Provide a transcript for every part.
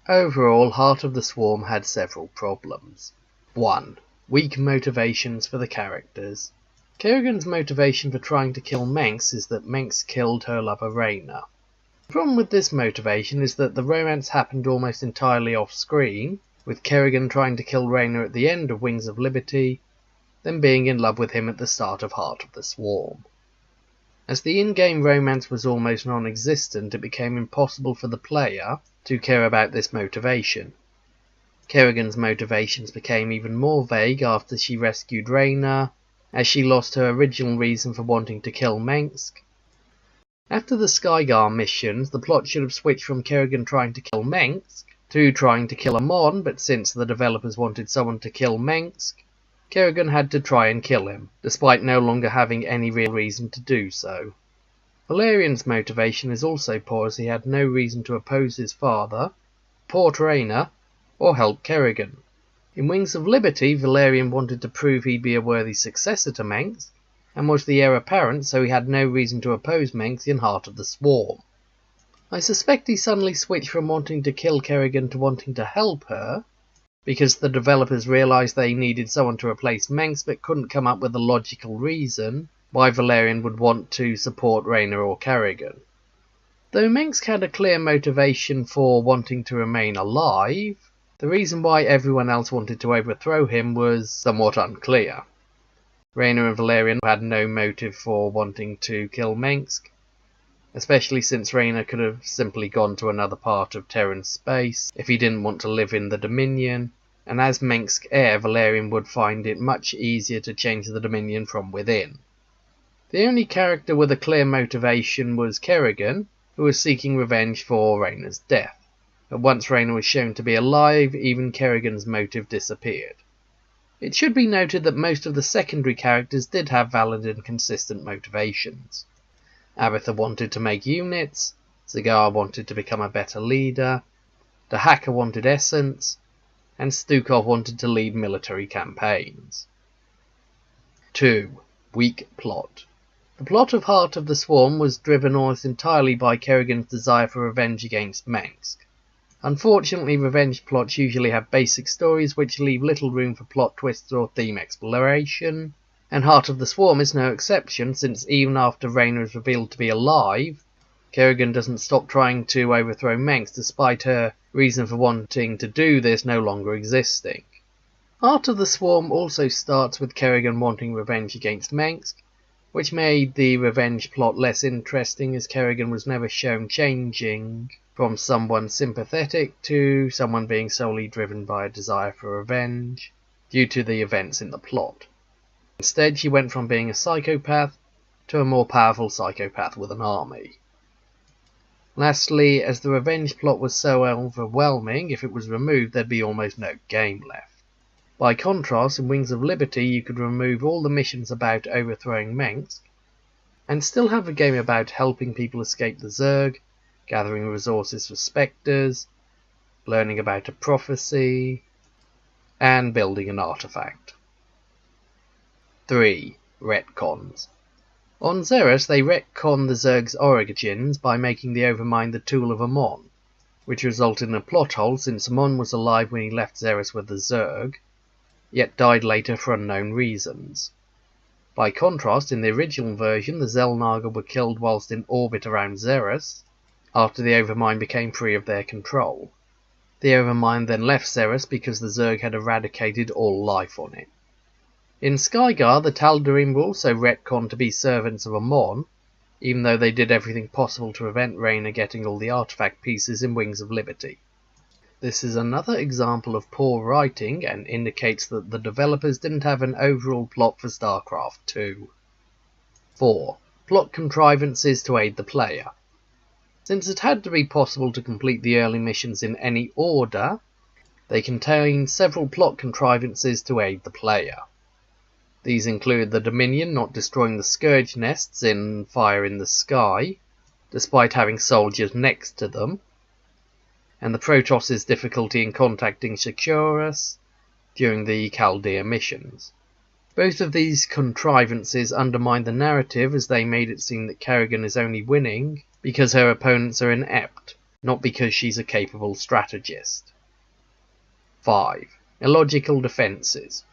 Overall, Heart of the Swarm had several problems. 1. Weak motivations for the characters. Kerrigan's motivation for trying to kill Manx is that Manx killed her lover Rayna. The problem with this motivation is that the romance happened almost entirely off screen, with Kerrigan trying to kill Rayna at the end of Wings of Liberty, then being in love with him at the start of Heart of the Swarm. As the in-game romance was almost non-existent, it became impossible for the player to care about this motivation. Kerrigan's motivations became even more vague after she rescued Rayna, as she lost her original reason for wanting to kill Manx. After the Skygar missions, the plot should have switched from Kerrigan trying to kill Manx to trying to kill Amon, but since the developers wanted someone to kill Manx, Kerrigan had to try and kill him, despite no longer having any real reason to do so. Valerian's motivation is also poor, as he had no reason to oppose his father, support Rayna, or help Kerrigan. In Wings of Liberty, Valerian wanted to prove he'd be a worthy successor to Manx, and was the heir apparent, so he had no reason to oppose Manx in Heart of the Swarm. I suspect he suddenly switched from wanting to kill Kerrigan to wanting to help her, because the developers realised they needed someone to replace Manx but couldn't come up with a logical reason why Valerian would want to support Rayna or Kerrigan. Though Manx had a clear motivation for wanting to remain alive, the reason why everyone else wanted to overthrow him was somewhat unclear. Rayna and Valerian had no motive for wanting to kill Manx, especially since Rayna could have simply gone to another part of Terran space if he didn't want to live in the Dominion, and as Manx heir, Valerian would find it much easier to change the Dominion from within. The only character with a clear motivation was Kerrigan, who was seeking revenge for Rayna's death. But once Rayna was shown to be alive, even Kerrigan's motive disappeared. It should be noted that most of the secondary characters did have valid and consistent motivations. Abatha wanted to make units, Zagar wanted to become a better leader, the Hacker wanted essence, and Stukov wanted to lead military campaigns. 2. Weak plot. The plot of Heart of the Swarm was driven almost entirely by Kerrigan's desire for revenge against Manx. Unfortunately, revenge plots usually have basic stories which leave little room for plot twists or theme exploration, and Heart of the Swarm is no exception, since even after Rayna is revealed to be alive, Kerrigan doesn't stop trying to overthrow Manx despite her reason for wanting to do this no longer existing. Heart of the Swarm also starts with Kerrigan wanting revenge against Manx, which made the revenge plot less interesting, as Kerrigan was never shown changing from someone sympathetic to someone being solely driven by a desire for revenge due to the events in the plot. Instead, she went from being a psychopath to a more powerful psychopath with an army. Lastly, as the revenge plot was so overwhelming, if it was removed there'd be almost no game left. By contrast, in Wings of Liberty you could remove all the missions about overthrowing Manx, and still have a game about helping people escape the Zerg, gathering resources for spectres, learning about a prophecy, and building an artifact. 3. Retcons. On Xeris, they retconned the Zerg's origins by making the Overmind the tool of Amon, which resulted in a plot hole since Amon was alive when he left Xeris with the Zerg, yet died later for unknown reasons. By contrast, in the original version, the Xel'Naga were killed whilst in orbit around Xeris, after the Overmind became free of their control. The Overmind then left Xeris because the Zerg had eradicated all life on it. In Skygar, the Tal'Darim were also retconned to be servants of Amon, even though they did everything possible to prevent Rayna getting all the artifact pieces in Wings of Liberty. This is another example of poor writing and indicates that the developers didn't have an overall plot for Starcraft 2. 4. Plot contrivances to aid the player. Since it had to be possible to complete the early missions in any order, they contained several plot contrivances to aid the player. These include the Dominion not destroying the Scourge nests in Fire in the Sky, despite having soldiers next to them, and the Protoss' difficulty in contacting Securus during the Chaldea missions. Both of these contrivances undermined the narrative, as they made it seem that Kerrigan is only winning because her opponents are inept, not because she's a capable strategist. 5. Illogical Defences.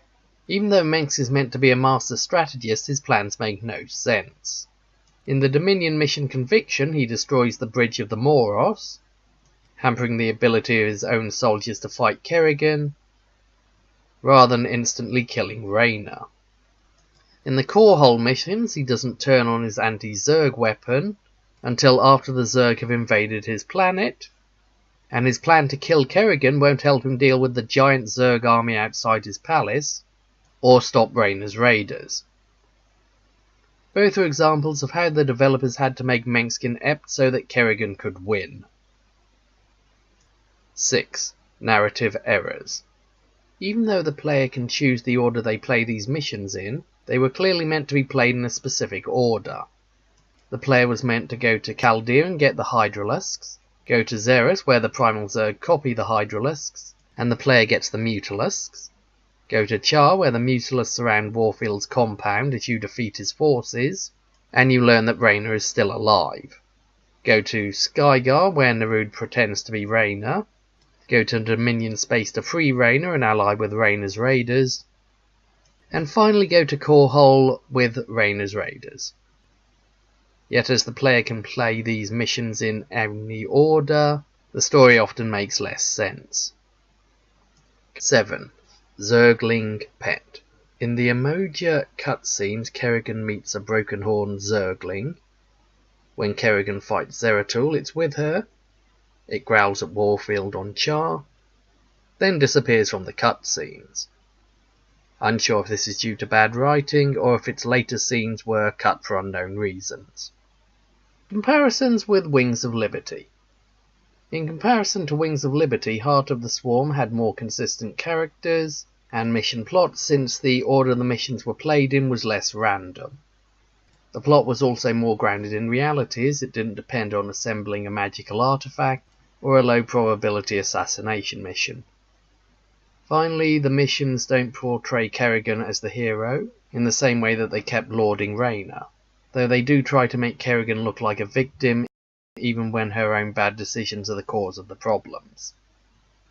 Even though Mengs is meant to be a master strategist, his plans make no sense. In the Dominion mission Conviction, he destroys the Bridge of the Moros, hampering the ability of his own soldiers to fight Kerrigan, rather than instantly killing Reyna. In the Korhal missions, he doesn't turn on his anti-Zerg weapon until after the Zerg have invaded his planet, and his plan to kill Kerrigan won't help him deal with the giant Zerg army outside his palace, or stop Reyna's raiders. Both are examples of how the developers had to make Mengs inept so that Kerrigan could win. 6. Narrative errors. Even though the player can choose the order they play these missions in, they were clearly meant to be played in a specific order. The player was meant to go to Chaldea and get the Hydralisks, go to Xeris where the Primal Zerg copy the Hydralisks, and the player gets the Mutalisks, go to Char where the Mutalisks surround Warfield's compound as you defeat his forces, and you learn that Reyna is still alive. Go to Skygar where Nerud pretends to be Reyna, go to Dominion space to free Reyna and ally with Reyna's raiders, and finally go to Korhal with Reyna's raiders. Yet as the player can play these missions in any order, the story often makes less sense. 7. Zergling Pet. In the Emoja cutscenes, Kerrigan meets a broken-horned Zergling. When Kerrigan fights Zeratul, it's with her. It growls at Warfield on Char, then disappears from the cutscenes. Unsure if this is due to bad writing or if its later scenes were cut for unknown reasons. Comparisons with Wings of Liberty. In comparison to Wings of Liberty, Heart of the Swarm had more consistent characters and mission plots since the order the missions were played in was less random. The plot was also more grounded in reality as it didn't depend on assembling a magical artifact or a low probability assassination mission. Finally, the missions don't portray Kerrigan as the hero in the same way that they kept lauding Reyna, though they do try to make Kerrigan look like a victim even when her own bad decisions are the cause of the problems.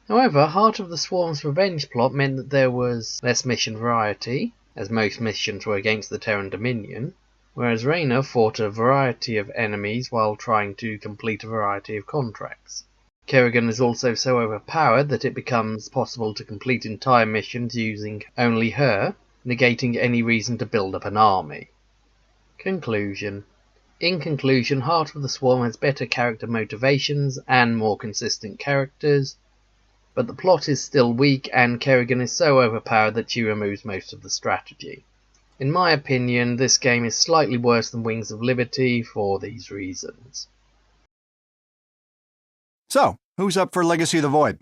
However, Heart of the Swarm's revenge plot meant that there was less mission variety, as most missions were against the Terran Dominion, whereas Reyna fought a variety of enemies while trying to complete a variety of contracts. Kerrigan is also so overpowered that it becomes possible to complete entire missions using only her, negating any reason to build up an army. Conclusion. In conclusion, Heart of the Swarm has better character motivations and more consistent characters, but the plot is still weak and Kerrigan is so overpowered that she removes most of the strategy. In my opinion, this game is slightly worse than Wings of Liberty for these reasons. So, who's up for Legacy of the Void?